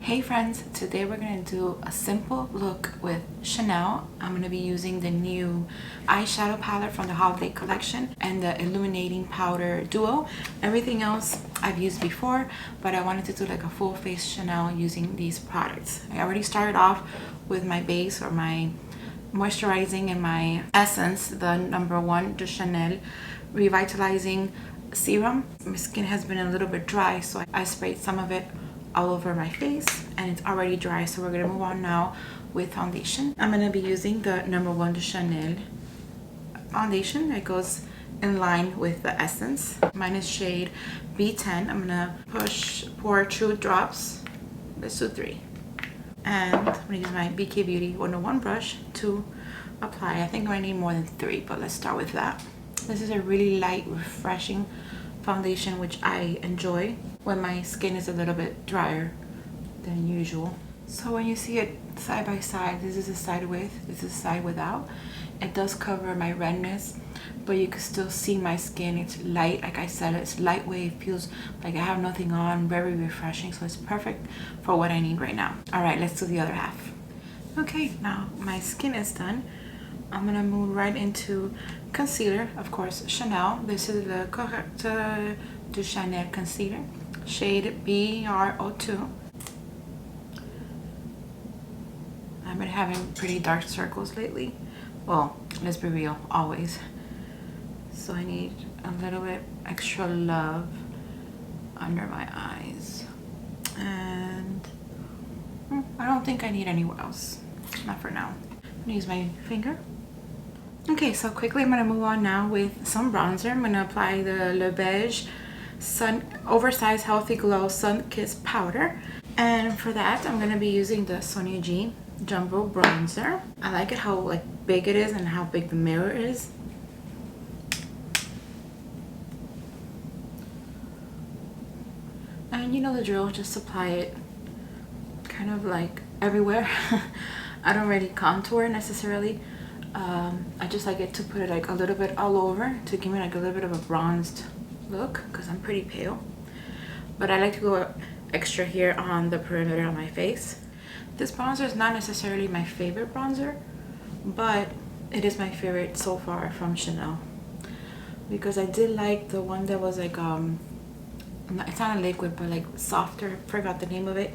Hey friends, today we're going to do a simple look with Chanel. I'm going to be using the new eyeshadow palette from the holiday collection and the illuminating powder duo. Everything else I've used before, but I wanted to do like a full face Chanel using these products. I already started off with my base or my moisturizing and my essence, the #1 de Chanel revitalizing serum. My skin has been a little bit dry, so I sprayed some of it all over my face and it's already dry, so we're gonna move on now with foundation. I'm gonna be using the #1 de Chanel foundation that goes in line with the essence. Mine is shade B10. I'm gonna pour 2 drops. Let's do 3. And I'm gonna use my Beekeeper 101 brush to apply. I think I need more than 3, but let's start with that. This is a really light, refreshing foundation, which I enjoy when my skin is a little bit drier than usual. So when you see it side by side, this is a side with, this is a side without. It does cover my redness, but you can still see my skin. It's light, like I said, it's lightweight, feels like I have nothing on, very refreshing, so it's perfect for what I need right now. All right, let's do the other half. Okay, now my skin is done. I'm gonna move right into concealer, of course, Chanel. This is the Correcteur de Chanel concealer, shade BR02. I've been having pretty dark circles lately. Well, let's be real, always. So I need a little bit extra love under my eyes. And I don't think I need anywhere else, not for now. I'm gonna use my finger. Okay, so quickly I'm gonna move on now with some bronzer. I'm gonna apply the Le Beige Oversized Healthy Glow Sun Kiss Powder. And for that, I'm gonna be using the Sonia G Jumbo Bronzer. I like it how like big it is and how big the mirror is. And you know the drill, just apply it kind of like everywhere. I don't really contour necessarily. I just like it to put it like a little bit all over to give me like a little bit of a bronzed look because I'm pretty pale. But I like to go extra here on the perimeter of my face. This bronzer is not necessarily my favorite bronzer, but it is my favorite so far from Chanel because I did like the one that was like it's not a liquid but like softer. Forgot the name of it.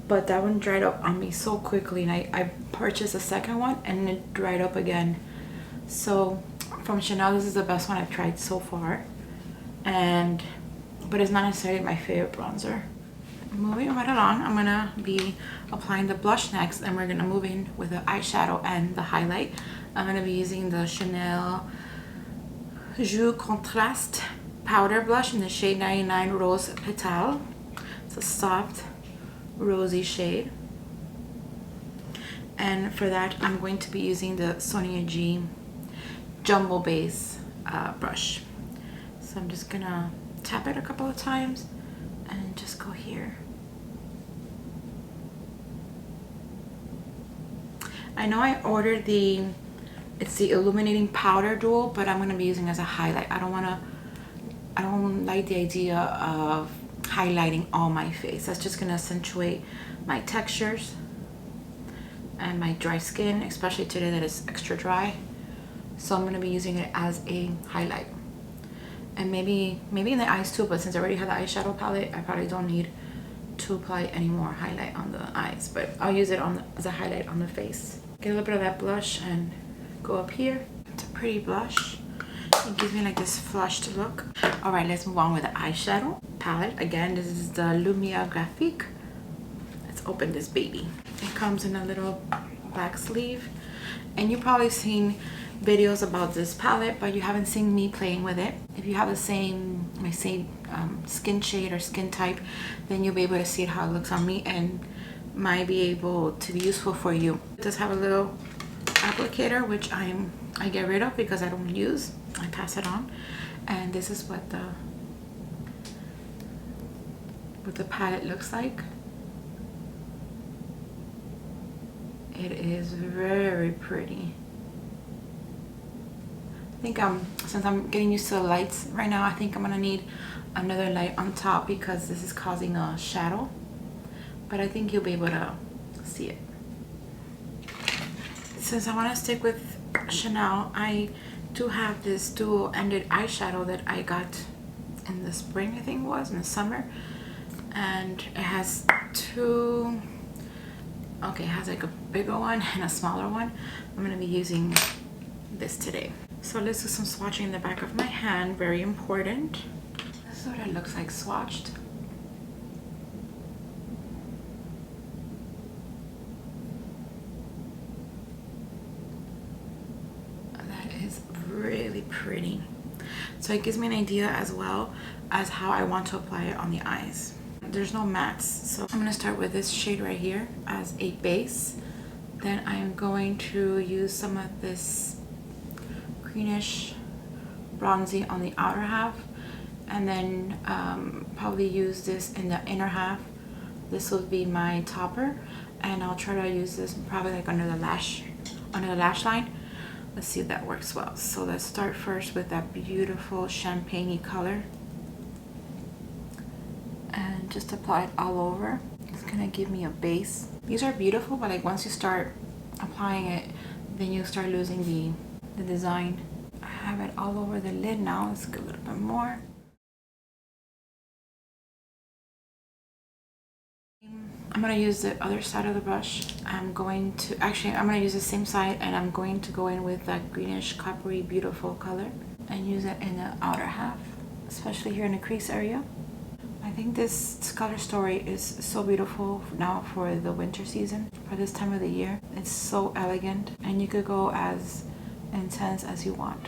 But that one dried up on me so quickly, and I purchased a second one and it dried up again. So from Chanel, this is the best one I've tried so far, but it's not necessarily my favorite bronzer. Moving right along, I'm gonna be applying the blush next, and we're gonna move in with the eyeshadow and the highlight. I'm gonna be using the Chanel Jus Contraste powder blush in the shade 99 Rose Petal. It's a soft rosy shade, and for that I'm going to be using the Sonia G Jumbo Base brush. So I'm just gonna tap it a couple of times and just go here. I know I ordered it's the illuminating powder duo, but I'm gonna be using it as a highlight. I don't like the idea of highlighting all my face. That's just gonna accentuate my textures and my dry skin, especially today that is extra dry. So I'm gonna be using it as a highlight, and maybe in the eyes too, but since I already have the eyeshadow palette, I probably don't need to apply any more highlight on the eyes, but I'll use it as a highlight on the face. Get a little bit of that blush and go up here. It's a pretty blush. It gives me like this flushed look. All right, let's move on with the eyeshadow palette. Again, this is the Lumiere Graphique. Let's open this baby. It comes in a little black sleeve, and you've probably seen videos about this palette, but you haven't seen me playing with it. If you have my same skin shade or skin type, then you'll be able to see how it looks on me and might be able to be useful for you. It does have a little applicator, which I get rid of because I don't use. I pass it on, and this is what the palette looks like. It is very pretty. I think since I'm getting used to the lights right now, I think I'm gonna need another light on top because this is causing a shadow. but I think you'll be able to see it. Since I want to stick with Chanel, I do have this dual-ended eyeshadow that I got in the spring, I think it was, in the summer. And it has two, okay, it has like a bigger one and a smaller one. I'm going to be using this today. So let's do some swatching in the back of my hand, very important. This is what it looks like swatched. Really pretty. So it gives me an idea as well as how I want to apply it on the eyes. There's no mattes, so I'm going to start with this shade right here as a base. Then I'm going to use some of this greenish bronzy on the outer half, and then probably use this in the inner half. This will be my topper, and I'll try to use this probably like under the lash line. Let's see if that works well. So let's start first with that beautiful champagne-y color and just apply it all over. It's gonna give me a base. These are beautiful, but like once you start applying it, then you start losing the design. I have it all over the lid now. Let's go a little bit more. I'm going to use the other side of the brush. I'm going to use the same side, and I'm going to go in with that greenish coppery beautiful color and use it in the outer half, especially here in the crease area. I think this color story is so beautiful now for the winter season, for this time of the year. It's so elegant, and you could go as intense as you want.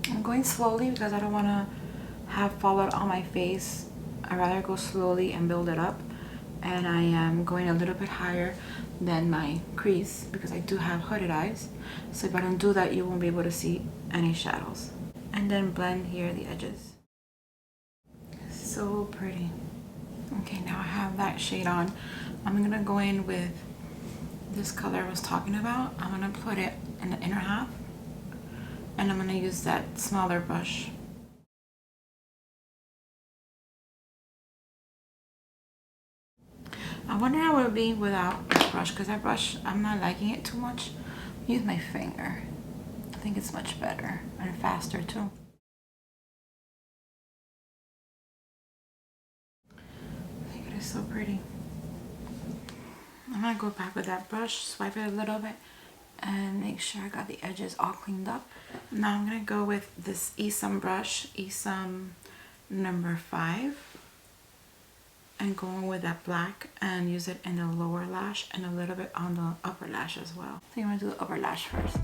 I'm going slowly because I don't want to have fallout on my face. I'd rather go slowly and build it up. And I am going a little bit higher than my crease because I do have hooded eyes. So if I don't do that, you won't be able to see any shadows. And then blend here the edges. So pretty. Okay, now I have that shade on. I'm going to go in with this color I was talking about. I'm going to put it in the inner half. And I'm going to use that smaller brush. I wonder how it would be without that brush, because that brush, I'm not liking it too much. Use my finger. I think it's much better and faster too. I think it is so pretty. I'm going to go back with that brush, swipe it a little bit, and make sure I got the edges all cleaned up. Now I'm going to go with this Esum brush, Esum number 5. And go on with that black and use it in the lower lash and a little bit on the upper lash as well. So you want to do the upper lash first.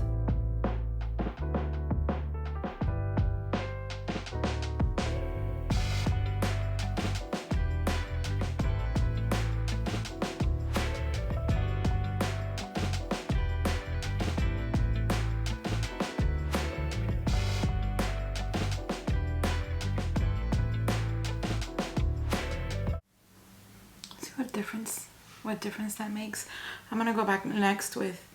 What difference that makes. I'm gonna go back next with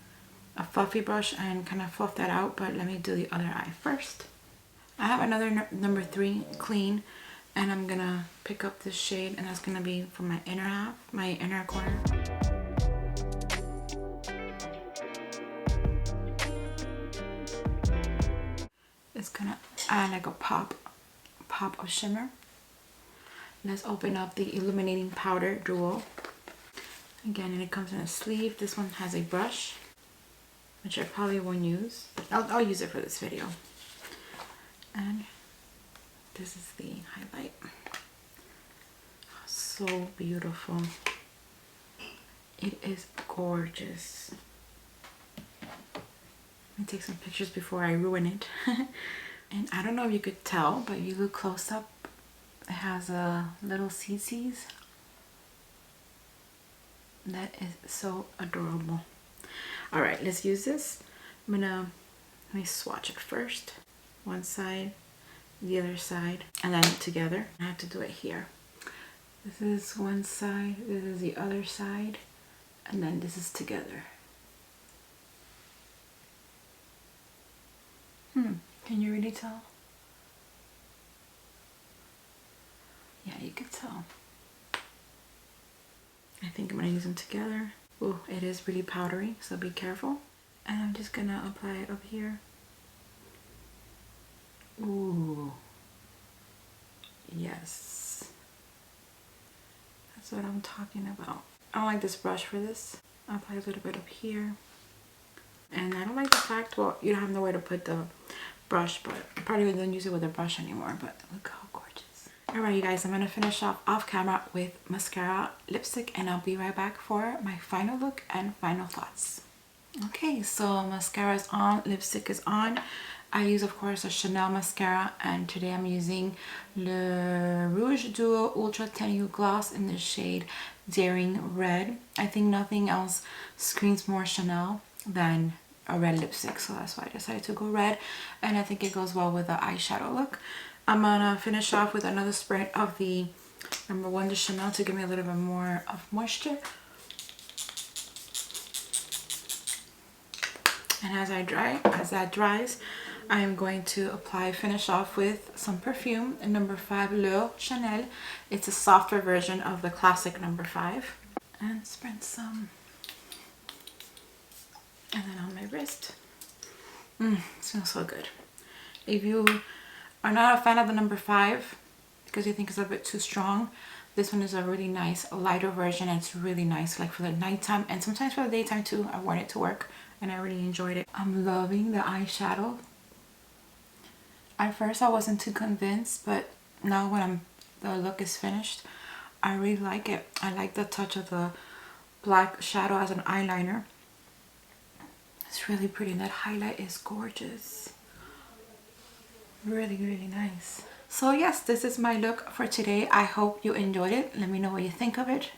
a fluffy brush and kind of fluff that out, but let me do the other eye first. I have another number 3 clean, and I'm gonna pick up this shade, and that's gonna be for my inner half, my inner corner. It's gonna add like a pop of shimmer. Let's open up the illuminating powder duo. Again, and it comes in a sleeve. This one has a brush, which I probably won't use, but I'll use it for this video. And this is the highlight. So beautiful. It is gorgeous. Let me take some pictures before I ruin it. And I don't know if you could tell, but if you look close up, it has a little CCs. That is so adorable. All right, let's use this. Let me swatch it first. One side, the other side, and then together. I have to do it here. This is one side, this is the other side. and then this is together. Can you really tell? Yeah, you could tell. I think I'm gonna use them together. Oh, it is really powdery, so be careful. And I'm just gonna apply it up here. Ooh, yes, that's what I'm talking about. I don't like this brush for this. I'll apply a little bit up here. And I don't like the fact, well, you don't have nowhere to put the brush, but I probably don't use it with a brush anymore, but look how gorgeous. Alright, you guys, I'm gonna finish off camera with mascara, lipstick, and I'll be right back for my final look and final thoughts. Okay, so mascara is on, lipstick is on. I use, of course, a Chanel mascara, and today I'm using Le Rouge Duo Ultra Tenue Gloss in the shade Daring Red. I think nothing else screams more Chanel than a red lipstick, so that's why I decided to go red, and I think it goes well with the eyeshadow look. I'm gonna finish off with another spray of the number 1 de Chanel to give me a little bit more of moisture. And as that dries, I am going to finish off with some perfume in number 5 Le Chanel. It's a softer version of the classic number 5. And spread some. And then on my wrist. It smells so good. If you are not a fan of the number 5 because you think it's a bit too strong, this one is a really nice lighter version, and it's really nice like for the nighttime and sometimes for the daytime too. I worn it to work and I really enjoyed it. I'm loving the eyeshadow. At first I wasn't too convinced, but now when the look is finished, I really like it. I like the touch of the black shadow as an eyeliner. It's really pretty, and that highlight is gorgeous. Really, really nice. So yes, this is my look for today. I hope you enjoyed it. Let me know what you think of it,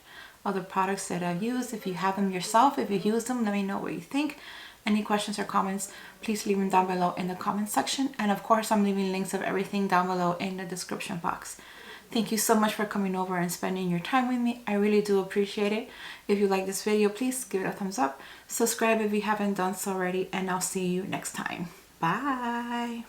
of the products that I've used. If you have them yourself, if you use them, let me know what you think. Any questions or comments, please leave them down below in the comment section. And of course, I'm leaving links of everything down below in the description box. Thank you so much for coming over and spending your time with me. I really do appreciate it. If you like this video, please give it a thumbs up. Subscribe if you haven't done so already, and I'll see you next time. Bye.